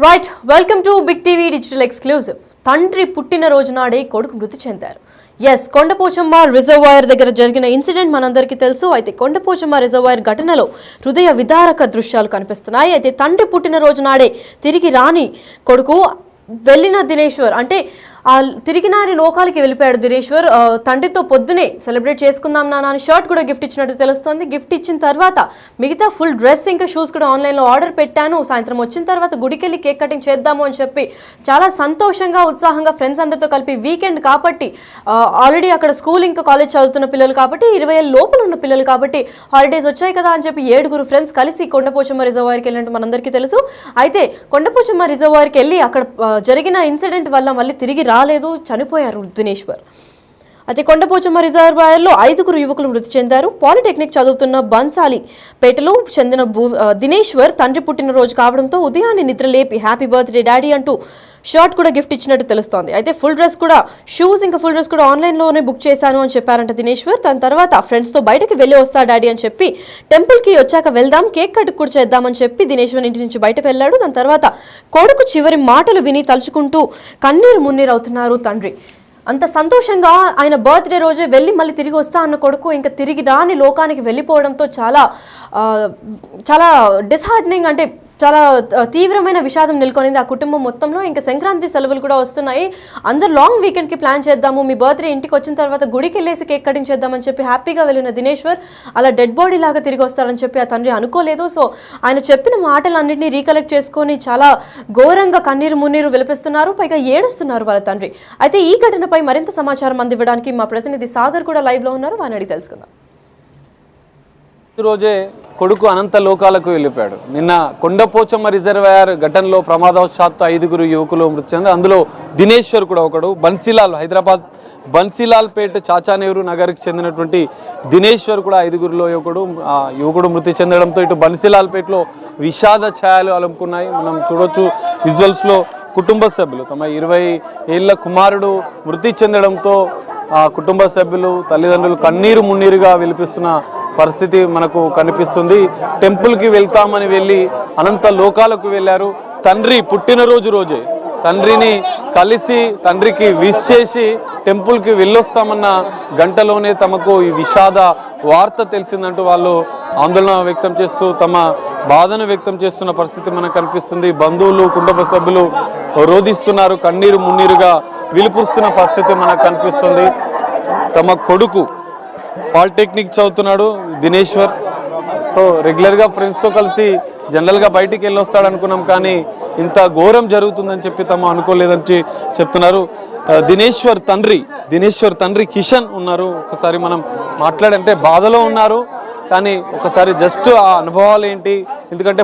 Right welcome to Big TV digital exclusive. తండ్రి పుట్టిన రోజు నాడే కొడుకు మృతి చెందారు. ఎస్, కొండపోచమ్మ రిజర్వాయర్ దగ్గర జరిగిన ఇన్సిడెంట్ మనందరికీ తెలుసు. అయితే కొండపోచమ్మ రిజర్వాయర్ ఘటనలో హృదయ విదారక దృశ్యాలు కనిపిస్తున్నాయి. అయితే తండ్రి పుట్టిన రోజు నాడే తిరిగి రాని కొడుకు వెళ్ళిన దినేశ్వర్ అంటే తిరిగి నాని లోకాలకి వెళ్ళిపోయాడు దినేశ్వర్. తండ్రితో పొద్దునే సెలబ్రేట్ చేసుకుందాం నాన్న అని షర్ట్ కూడా గిఫ్ట్ ఇచ్చినట్టు తెలుస్తుంది. గిఫ్ట్ ఇచ్చిన తర్వాత మిగతా ఫుల్ డ్రెస్ ఇంకా షూస్ కూడా ఆన్లైన్లో ఆర్డర్ పెట్టాను. సాయంత్రం వచ్చిన తర్వాత గుడికి వెళ్ళి కేక్ కటింగ్ చేద్దాము అని చెప్పి చాలా సంతోషంగా ఉత్సాహంగా ఫ్రెండ్స్ అందరితో కలిపి వీకెండ్ కాబట్టి ఆల్రెడీ అక్కడ స్కూల్ ఇంకా కాలేజ్ చదువుతున్న పిల్లలు కాబట్టి 20 ఏళ్ళ లోపల ఉన్న పిల్లలు కాబట్టి హాలిడేస్ వచ్చాయి కదా అని చెప్పి 7 ఫ్రెండ్స్ కలిసి కొండపోచమ్మ రిజర్వాయర్కి వెళ్ళినట్టు మనందరికీ తెలుసు. అయితే కొండపోచమ్మ రిజర్వాయర్కి వెళ్ళి అక్కడ జరిగిన ఇన్సిడెంట్ వల్ల మళ్ళీ తిరిగి రాలేదు, చనిపోయారు దినేశ్వర్. అయితే కొండపోచమ్మ రిజర్వాయర్లో 5 యువకులు మృతి చెందారు. పాలిటెక్నిక్ చదువుతున్న బన్సాలి పేటలో చెందిన దినేశ్వర్ తండ్రి పుట్టినరోజు కావడంతో ఉదయాన్నే నిద్ర లేపి హ్యాపీ బర్త్డే డాడీ అంటూ షర్ట్ కూడా గిఫ్ట్ ఇచ్చినట్టు తెలుస్తోంది. అయితే ఫుల్ డ్రెస్ కూడా షూస్ ఇంకా ఫుల్ డ్రెస్ కూడా ఆన్లైన్లోనే బుక్ చేశాను అని చెప్పారంట దినేశ్వర్. దాని తర్వాత ఫ్రెండ్స్తో బయటకు వెళ్ళి వస్తా డాడీ అని చెప్పి టెంపుల్కి వచ్చాక వెళ్దాం కేక్ కట్ కూడా చేద్దామని చెప్పి దినేశ్వర్ ఇంటి నుంచి బయటకు వెళ్ళాడు. దాని తర్వాత కొడుకు చివరి మాటలు విని తలుచుకుంటూ కన్నీరు మున్నీరు అవుతున్నారు తండ్రి. అంత సంతోషంగా ఆయన బర్త్డే రోజే వెళ్ళి మళ్ళీ తిరిగి వస్తా అన్న కొడుకు ఇంకా తిరిగి రాని లోకానికి వెళ్ళిపోవడంతో చాలా డిస్హార్టనింగ్ అంటే చాలా తీవ్రమైన విషాదం నెలకొనింది ఆ కుటుంబం మొత్తంలో. ఇంకా సంక్రాంతి సెలవులు కూడా వస్తున్నాయి, అందరు లాంగ్ వీకెండ్కి ప్లాన్ చేద్దాము, మీ బర్త్డే ఇంటికి వచ్చిన తర్వాత గుడికి వెళ్ళేసి కేక్ కటింగ్ చేద్దామని చెప్పి హ్యాపీగా వెళ్ళిన దినేశ్వర్ అలా డెడ్ బాడీ లాగా తిరిగి వస్తారని చెప్పి ఆ తండ్రి అనుకోలేదు. సో ఆయన చెప్పిన మాటలన్నింటినీ రీకలెక్ట్ చేసుకొని చాలా ఘోరంగా కన్నీరు మున్నీరు విలపిస్తున్నారు, పైగా ఏడుస్తున్నారు వాళ్ళ తండ్రి. అయితే ఈ ఘటనపై మరింత సమాచారం అందివ్వడానికి మా ప్రతినిధి సాగర్ కూడా లైవ్లో ఉన్నారు, వారిని అడిగి తెలుసుకుందాం. రోజే కొడుకు అనంత లోకాలకు వెళ్ళిపోయాడు. నిన్న కొండపోచమ్మ రిజర్వాయర్ ఘటనలో ప్రమాదవశాత్తు 5 యువకులు మృతి చెందారు. అందులో దినేశ్వర్ కూడా ఒకడు. బన్సీలాల్ హైదరాబాద్ బన్సీలాల్ పేట చాచానేరు నగర్కి చెందినటువంటి దినేశ్వర్ కూడా 5 యువకుడు మృతి చెందడంతో ఇటు బన్సీలాల్ పేటలో విషాద ఛాయలు అలుముకున్నాయి. మనం చూడొచ్చు విజువల్స్లో కుటుంబ సభ్యులు తమ 20 ఏళ్ల కుమారుడు మృతి చెందడంతో కుటుంబ సభ్యులు తల్లిదండ్రులు కన్నీరు మున్నీరుగా విలిపిస్తున్న పరిస్థితి మనకు కనిపిస్తుంది. టెంపుల్కి వెళ్తామని వెళ్ళి అనంత లోకాలకు వెళ్ళారు. తండ్రి పుట్టినరోజు రోజే తండ్రిని కలిసి తండ్రికి విష్ చేసి టెంపుల్కి వెళ్ళొస్తామన్న గంటలోనే తమకు ఈ విషాద వార్త తెలిసిందంటూ వాళ్ళు ఆందోళన వ్యక్తం చేస్తూ తమ బాధను వ్యక్తం చేస్తున్న పరిస్థితి మనకు కనిపిస్తుంది. బంధువులు కుటుంబ సభ్యులు రోధిస్తున్నారు, కన్నీరు మున్నీరుగా విలుపుస్తున్న పరిస్థితి మనకు కనిపిస్తుంది. తమ కొడుకు పాలిటెక్నిక్ చదువుతున్నాడు దినేశ్వర్. సో రెగ్యులర్గా ఫ్రెండ్స్తో కలిసి జనరల్గా బయటికి వెళ్ళొస్తాడు అనుకున్నాం, కానీ ఇంత ఘోరం జరుగుతుందని చెప్పి తమ అనుకోలేదని చెప్తున్నారు. దినేశ్వర్ తండ్రి కిషన్ ఉన్నారు. ఒకసారి మనం మాట్లాడంటే బాధలో ఉన్నారు, కానీ ఒకసారి జస్ట్ ఆ అనుభవాలు ఏంటి, ఎందుకంటే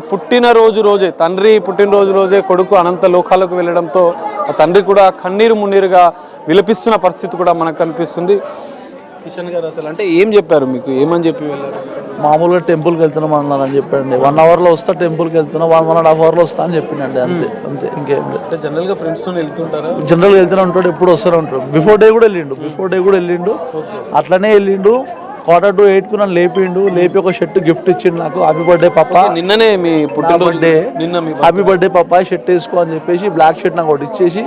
తండ్రి పుట్టినరోజు రోజే కొడుకు అనంత లోకాలకు వెళ్ళడంతో ఆ తండ్రి కూడా కన్నీరు మున్నీరుగా విలపిస్తున్న పరిస్థితి కూడా మనకు కనిపిస్తుంది. కిషన్ గారు అసలు అంటే ఏం చెప్పారు మీకు, ఏమని చెప్పి వెళ్ళారు? మామూలుగా టెంపుల్కి వెళ్తున్నాం అన్నారని చెప్పండి. 1 అవర్లో వస్తా టెంపుల్కి వెళ్తున్నా, 1.5 అవర్లో వస్తా అని చెప్పిండండి. అంతే ఇంకేం లేదు. జనరల్గా ఫ్రెండ్స్తో వెళ్తుంటారా? జనరల్గా వెళ్తూనే ఉంటాడు, ఎప్పుడు వస్తూనే ఉంటాడు. బిఫోర్ డే కూడా వెళ్ళిండు. అట్లనే వెళ్ళిండు. 7:45 నన్ను లేపి ఒక షర్ట్ గిఫ్ట్ ఇచ్చిండు నాకు. హ్యాపీ బర్త్డే పాపా, నిన్ననే మీ పుట్టినరోజు, హ్యాపీ బర్త్డే పాపా షర్ట్ వేసుకో అని చెప్పేసి బ్లాక్ షర్ట్ నాకు ఒకటి ఇచ్చేసి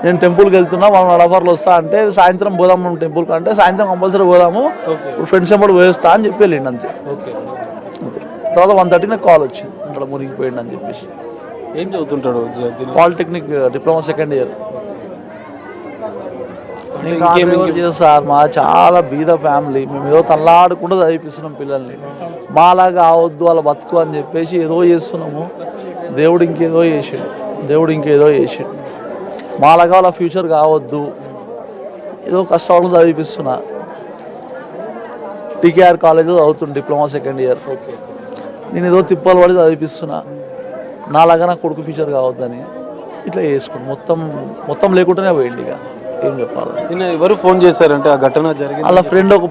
నేను టెంపుల్కి వెళ్తున్నా 1.5 అవర్లో వస్తా అంటే సాయంత్రం పోదాము టెంపుల్కి అంటే సాయంత్రం కంపల్సరీ పోదాము ఫ్రెండ్స్ ఎంబడి పోయేస్తా అని చెప్పి వెళ్ళిండు అంతే. తర్వాత 1:30 నాకు కాల్ వచ్చింది, ఇక్కడ మునిగిపోయిండు అని చెప్పేసి. ఏం చదువుతుంటాడు? Polytechnic diploma 2nd year. Sir మా చాలా బీద ఫ్యామిలీ, మేము ఏదో తల్లాడకుండా చదివిస్తున్నాం పిల్లల్ని. మాలాగా అవద్దు వాళ్ళ బతుకు అని చెప్పేసి ఏదో చేస్తున్నాము. దేవుడు ఇంకేదో చేసిండు. మాలాగా వాళ్ళ ఫ్యూచర్ కావద్దు, ఏదో కష్టపడి చదివిస్తున్నా. టీకేఆర్ కాలేజ్లో చదువుతుంది డిప్లొమా 2nd ఇయర్. నేను ఏదో తిప్పలు పడి చదివిస్తున్నా, నాలాగా నా కొడుకు ఫ్యూచర్ కావద్దని ఇట్లా చేసుకుని మొత్తం లేకుండానే పోయింది. ఇక ఏం చెప్పాలి. ఎవరు ఫోన్ చేశారంటే ఆ ఘటన జరిగింది? వాళ్ళ ఫ్రెండ్ ఒక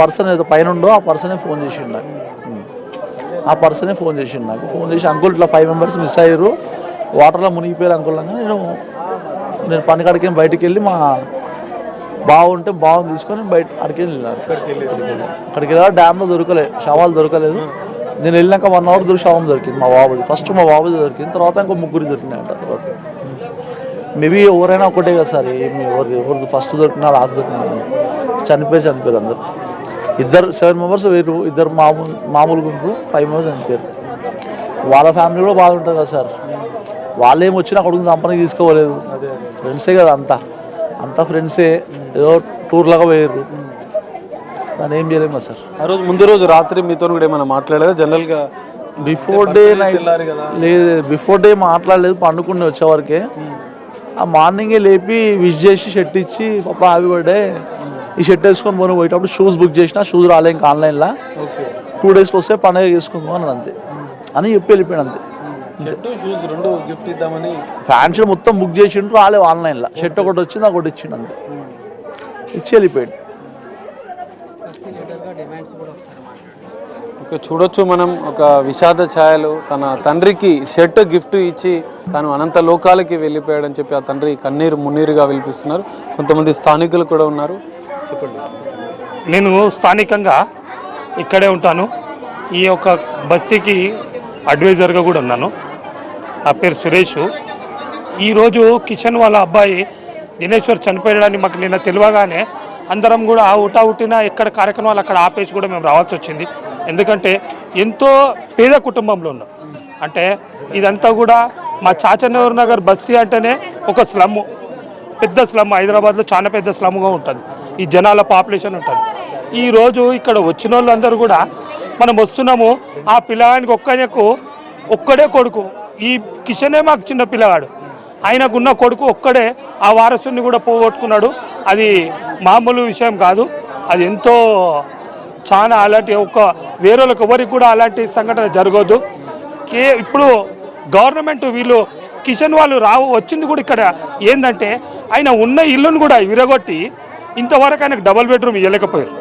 పర్సన్ ఏదో పైన ఉండో ఆ పర్సనే ఫోన్ చేసిండు నాకు. ఫోన్ చేసి అంకుల్ ఇట్లా 5 మెంబర్స్ మిస్ అయ్యారు, వాటర్లో మునిగిపోయారు అంకుల్ అనగా నేను పని కాడికి బయటికి వెళ్ళి మా బాగుంటే తీసుకొని బయట అక్కడికి వెళ్ళాను. డ్యామ్లో శవాలు దొరకలేదు. నేను వెళ్ళినాక 1 అవర్ శవం దొరికింది మా బాబుది. ఫస్ట్ మా బాబుది దొరికింది, తర్వాత ఇంకో 3 దొరికినాయంట. తర్వాత మేబీ ఎవరైనా ఒకటే కదా సార్, ఏమి ఎవరు ఫస్ట్ దొరికినా లాస్ట్ దొరికినా చనిపోయారు అందరు. 7 మెంబర్స్ వేరు, 2 మామూలుగా ఉంటారు, 5 మెంబర్స్ చనిపోయారు. వాళ్ళ ఫ్యామిలీ కూడా బాగుంటుంది కదా సార్. వాళ్ళు ఏమి వచ్చినా కొడుకుని సంపనకి తీసుకోలేదు, ఫ్రెండ్సే కదా అంతా ఫ్రెండ్సే, ఏదో టూర్ లాగా పోయారు, దాన్ని ఏం చేయలేము కదా సార్. ఆ రోజు ముందు రోజు రాత్రి మీతో కూడా ఏమైనా మాట్లాడారా జనరల్గా? బిఫోర్ డే నైట్ లేదు, బిఫోర్ డే మాట్లాడలేదు, పండుకుని వచ్చేవరకే. ఆ మార్నింగే లేపి విష్ చేసి షర్ట్ ఇచ్చి పాప హ్యాపీ బర్త్డే ఈ షర్ట్ వేసుకొని పోను పోయేటప్పుడు షూస్ బుక్ చేసిన, షూస్ రాలే ఇంకా ఆన్లైన్లో, 2 డేస్కి వస్తే పండుగ చేసుకుందాం అని అంతే అని చెప్పి వెళ్ళిపోయాడు అంతే. ఫ్యాన్స్ మొత్తం బుక్ చేసిండ్రు, రాలేవు ఆన్లైన్లో. షర్ట్ ఒకటి వచ్చింది, ఒకటి ఇచ్చిండు అంతే, ఇచ్చి వెళ్ళిపోయాడు. ఓకే, చూడొచ్చు మనం ఒక విషాద ఛాయలు. తన తండ్రికి షర్ట్ గిఫ్ట్ ఇచ్చి తను అనంత లోకాలకి వెళ్ళిపోయాడని చెప్పి ఆ తండ్రి కన్నీరు మున్నీరుగా విలిపిస్తున్నారు. కొంతమంది స్థానికులు కూడా ఉన్నారు. చెప్పండి. నేను స్థానికంగా ఇక్కడే ఉంటాను. ఈ యొక్క బస్తీకి అడ్వైజర్గా కూడా ఉన్నాను. నా పేరు సురేష్. ఈరోజు కిషన్ వాళ్ళ అబ్బాయి దినేశ్వర్ చనిపోయాడని మాకు నిన్న తెలియగానే అందరం కూడా ఉట్టిన ఎక్కడ కార్యక్రమాలు అక్కడ ఆపేసి కూడా మేము రావాల్సి వచ్చింది. ఎందుకంటే ఎంతో పేద కుటుంబంలో ఉన్నాం. అంటే ఇదంతా కూడా మా చాచన్నూర్ నగర్ బస్తీ అంటేనే ఒక స్లమ్, పెద్ద స్లమ్, హైదరాబాద్లో చాలా పెద్ద స్లమ్గా ఉంటుంది. ఈ జనాల పాపులేషన్ ఉంటుంది. ఈరోజు ఇక్కడ వచ్చిన వాళ్ళందరూ కూడా మనం వస్తున్నాము, ఆ పిల్లగానికి ఒక్కడే కొడుకు, ఈ కిషనే మాకు చిన్న పిల్లగాడు, ఆయనకున్న కొడుకు ఒక్కడే ఆ వారసుని కూడా పోగొట్టుకున్నాడు. అది మామూలు విషయం కాదు, అది ఎంతో చాలా అలాంటి వేరేళ్ళకి ఎవరికి కూడా అలాంటి సంఘటన జరగదు. ఇప్పుడు గవర్నమెంట్ వీళ్ళు కిషన్ వాళ్ళు వచ్చింది కూడా ఇక్కడ ఏంటంటే ఆయన ఉన్న ఇల్లును కూడా విరగొట్టి ఇంతవరకు ఆయనకు డబుల్ బెడ్రూమ్ ఇవ్వలేకపోయారు.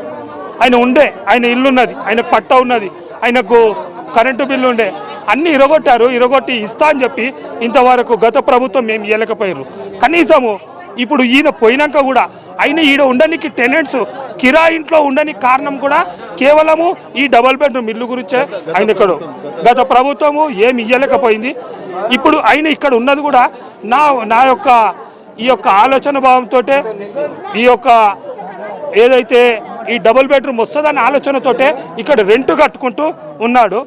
ఆయన ఇల్లు ఉన్నది, ఆయనకు పట్టా ఉన్నది, ఆయనకు కరెంటు బిల్లు ఉండే, అన్నీ ఇరగొట్టి ఇస్తా అని చెప్పి ఇంతవరకు గత ప్రభుత్వం మేము ఇవ్వలేకపోయారు. కనీసము ఇప్పుడు ఈయన పోయినాక కూడా ఆయన ఈడ ఉండడానికి టెనెంట్స్ కిరా ఇంట్లో ఉండడానికి కారణం కూడా కేవలము ఈ డబుల్ బెడ్రూమ్ ఇల్లు గురించే. ఆయన ఇక్కడ గత ప్రభుత్వము ఏమి ఇవ్వలేకపోయింది. ఇప్పుడు ఆయన ఇక్కడ ఉన్నది కూడా నా యొక్క ఈ యొక్క ఆలోచన భావంతో, ఈ యొక్క ఏదైతే ఈ డబుల్ బెడ్రూమ్ వస్తుందనే ఆలోచనతోటే ఇక్కడ రెంట్ కట్టుకుంటూ ఉన్నాడు.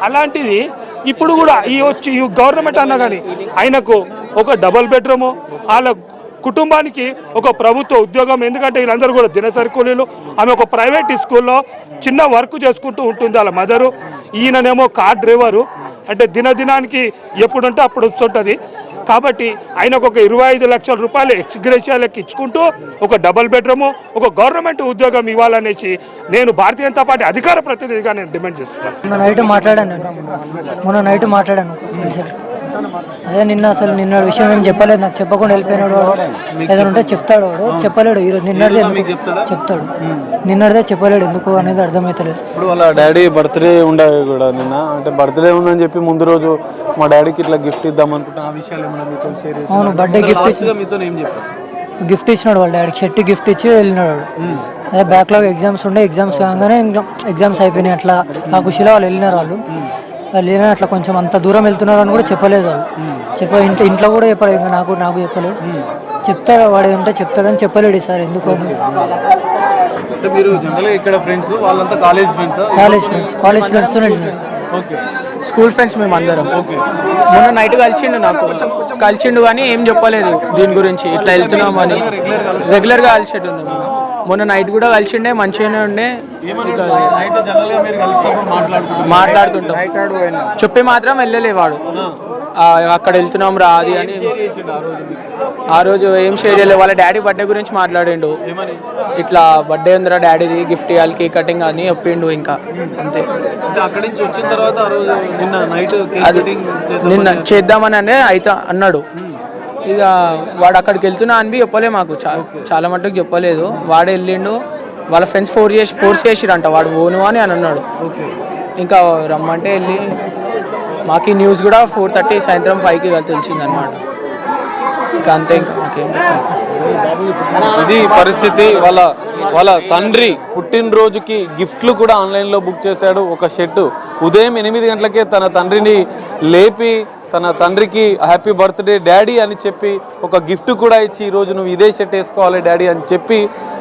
అలాంటిది ఇప్పుడు కూడా ఈ గవర్నమెంట్ అన్నా కానీ ఆయనకు ఒక డబుల్ బెడ్రూము, వాళ్ళ కుటుంబానికి ఒక ప్రభుత్వ ఉద్యోగం. ఎందుకంటే వీళ్ళందరూ కూడా దినసరి కూలీలు. ఆమె ఒక ప్రైవేట్ స్కూల్లో చిన్న వర్క్ చేసుకుంటూ ఉంటుంది వాళ్ళ మదరు. ఈయననేమో కార్ డ్రైవరు, అంటే దినానికి ఎప్పుడుంటే అప్పుడు వస్తుంటుంది. కాబట్టి ఆయనకు ఒక 25 లక్షల రూపాయలు ఎక్స్గ్రేషియాలకు ఇచ్చుకుంటూ ఒక డబుల్ బెడ్రూము, ఒక గవర్నమెంట్ ఉద్యోగం ఇవ్వాలనేసి నేను భారతీయ జనతా పార్టీ అధికార ప్రతినిధిగా నేను డిమాండ్ చేస్తున్నాను. మొన్న నైట్ మాట్లాడాను అదే నిన్న విషయం ఏం చెప్పలేదు, నాకు చెప్పకుండా వెళ్ళిపోయినాడు. వాడు ఏదైనా ఉంటే చెప్తాడు, వాడు చెప్పలేడు. ఈరోజు నిన్నటిదే ఎందుకు చెప్తాడు, నిన్నటిదే చెప్పలేడు ఎందుకు అనేది అర్థమవుతలేదు. ఇప్పుడు వాళ్ళ డాడీ బర్త్డే ఉండే కూడా నిన్న, అంటే బర్త్డే ఉందని చెప్పి ముందు రోజు మా డాడీకి ఇట్లా గిఫ్ట్ ఇద్దాం అనుకుంటా, ఆ విషయాలు ఏమన్నా మీతో షేర్ చేశారా? అవును, బర్త్డే గిఫ్ట్ ఇచ్చినాడు వాళ్ళ డాడీకి, షర్ట్ గిఫ్ట్ ఇచ్చి వెళ్ళినాడు. అదే బ్యాక్లాగ్ ఎగ్జామ్స్ ఉండే, ఎగ్జామ్స్ కాగానే ఎగ్జామ్స్ అయిపోయినాయి. అట్లా ఆ ఖుషిలో వాళ్ళు వెళ్ళినారు. వాళ్ళు వెళ్ళినా అట్లా కొంచెం అంత దూరం వెళ్తున్నారు అని కూడా చెప్పలేదు వాళ్ళు. ఇంట్లో కూడా చెప్పలేదు, ఇంకా నాకు చెప్పలేదు. చెప్తాడు వాడు ఉంటే చెప్తాడని చెప్పలేడు సార్. ఎందుకు కాలేజ్ ఫ్రెండ్స్ స్కూల్ ఫ్రెండ్స్ మేము అందరం. మొన్న నైట్ కలిసిండు కానీ ఏం చెప్పలేదు దీని గురించి, ఇట్లా వెళ్తున్నాం అని. రెగ్యులర్గా కలిసేటుంది. మొన్న నైట్ కూడా కలిసిండే, మంచిగానే ఉండే. మాట్లాడుతుంటాం, చెప్పి మాత్రం వెళ్ళలేవాడు. అక్కడ వెళ్తున్నాం రా అది అని. ఆ రోజు ఏం షేర్ చేయలేదు. వాళ్ళ డాడీ బర్త్డే గురించి మాట్లాడిండు. ఇట్లా బర్త్డే ఉందిరా డాడీది, గిఫ్ట్ ఇవ్వాలి, కేక్ కటింగ్ అని చెప్పిండు. ఇంకా అంతే. అది నిన్న చేద్దామని అయితే అన్నాడు. ఇక వాడు అక్కడికి వెళ్తున్నా అని చెప్పలే మాకు, చాలా మట్టుకు చెప్పలేదు. వాడే వెళ్ళిండు. వాళ్ళ ఫ్రెండ్స్ ఫోర్స్ చేసిరంట వాడు ఓను అని అన్నాడు. ఇంకా రమ్మంటే వెళ్ళి మాకు ఈ న్యూస్ కూడా 4:30 సాయంత్రం 5కి తెలిసిందనమాట. ఇంకా అంతే, ఇంకా మాకేం చెప్తాం. ఇది పరిస్థితి. వాళ్ళ తండ్రి పుట్టినరోజుకి గిఫ్ట్లు కూడా ఆన్లైన్లో బుక్ చేశాడు. ఒక షర్టు ఉదయం 8 గంటలకే తన తండ్రిని లేపి తన తండ్రికి హ్యాపీ బర్త్డే డాడీ అని చెప్పి ఒక గిఫ్ట్ కూడా ఇచ్చి ఈరోజు నువ్వు ఇదే షర్ట్ వేసుకోవాలి డాడీ అని చెప్పి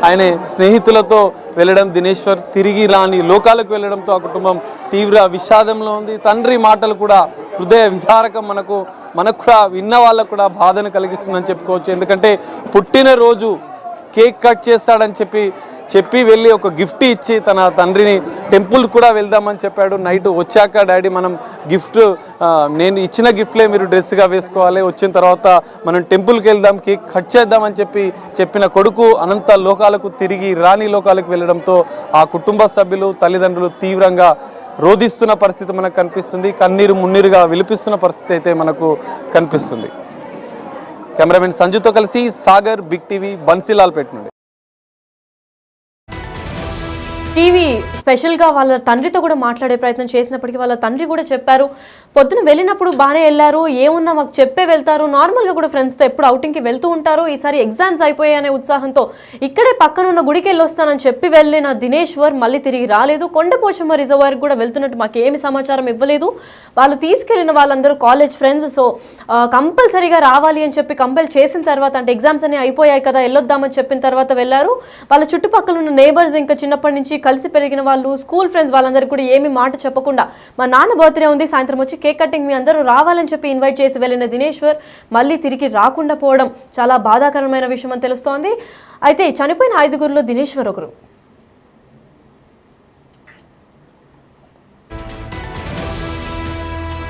ఆయన స్నేహితులతో వెళ్ళడం దినేశ్వర్ తిరిగి రాని లోకాలకు వెళ్ళడంతో ఆ కుటుంబం తీవ్ర విషాదంలో ఉంది. తండ్రి మాటలు కూడా హృదయ విదారకం. మనకు కూడా విన్న వాళ్ళకు కూడా బాధను కలిగిస్తుందని చెప్పుకోవచ్చు. ఎందుకంటే పుట్టినరోజు కేక్ కట్ చేస్తాడని చెప్పి వెళ్ళి ఒక గిఫ్ట్ ఇచ్చి తన తండ్రిని టెంపుల్ కూడా వెళ్దామని చెప్పాడు. నైట్ వచ్చాక డాడీ మనం గిఫ్ట్ నేను ఇచ్చిన గిఫ్ట్లే మీరు డ్రెస్గా వేసుకోవాలి, వచ్చిన తర్వాత మనం టెంపుల్కి వెళ్దాం, కేక్ కట్ చేద్దామని చెప్పిన కొడుకు అనంత లోకాలకు తిరిగి రాని లోకాలకు వెళ్ళడంతో ఆ కుటుంబ సభ్యులు తల్లిదండ్రులు తీవ్రంగా రోధిస్తున్న పరిస్థితి మనకు కనిపిస్తుంది. కన్నీరు మున్నీరుగా విలిపిస్తున్న పరిస్థితి అయితే మనకు కనిపిస్తుంది. కెమెరామెన్ సంజుతో కలిసి సాగర్, బిగ్ టీవీ, బన్సీలాల్పేట నుండి. టీవీ స్పెషల్గా వాళ్ళ తండ్రితో కూడా మాట్లాడే ప్రయత్నం చేసినప్పటికీ వాళ్ళ తండ్రి కూడా చెప్పారు, పొద్దున వెళ్ళినప్పుడు బాగానే వెళ్ళారు, ఏమున్నా మాకు చెప్పే వెళ్తారు, నార్మల్గా కూడా ఫ్రెండ్స్తో ఎప్పుడు అవుటింగ్కి వెళ్తూ ఉంటారు, ఈసారి ఎగ్జామ్స్ అయిపోయాయనే ఉత్సాహంతో ఇక్కడే పక్కన ఉన్న గుడికి వెళ్ళి వస్తానని చెప్పి వెళ్ళిన దినేశ్వర్ మళ్ళీ తిరిగి రాలేదు. కొండపోచమ్మ రిజర్వాయర్కి కూడా వెళ్తున్నట్టు మాకు ఏమి సమాచారం ఇవ్వలేదు. వాళ్ళు తీసుకెళ్లిన వాళ్ళందరూ కాలేజ్ ఫ్రెండ్స్, సో కంపల్సరీగా రావాలి అని చెప్పి కంపెల్ చేసిన తర్వాత, అంటే ఎగ్జామ్స్ అన్ని అయిపోయాయి కదా వెళ్ళొద్దామని చెప్పిన తర్వాత వెళ్ళారు. వాళ్ళ చుట్టుపక్కల ఉన్న నేబర్స్, ఇంకా చిన్నప్పటి నుంచి కలిసి పెరిగిన వాళ్ళు, స్కూల్ ఫ్రెండ్స్ వాళ్ళందరికీ కూడా ఏమి మాట చెప్పకుండా మా నాన్న బర్త్డే ఉంది సాయంత్రం వచ్చి కేక్ కటింగ్ మీ అందరూ రావాలని చెప్పి ఇన్వైట్ చేసి వెళ్ళిన దినేశ్వర్ మళ్ళీ తిరిగి రాకుండా పోవడం చాలా బాధాకరమైన విషయం అని తెలుస్తోంది. అయితే చనిపోయిన 5గురిలో దినేశ్వర్ ఒకరు.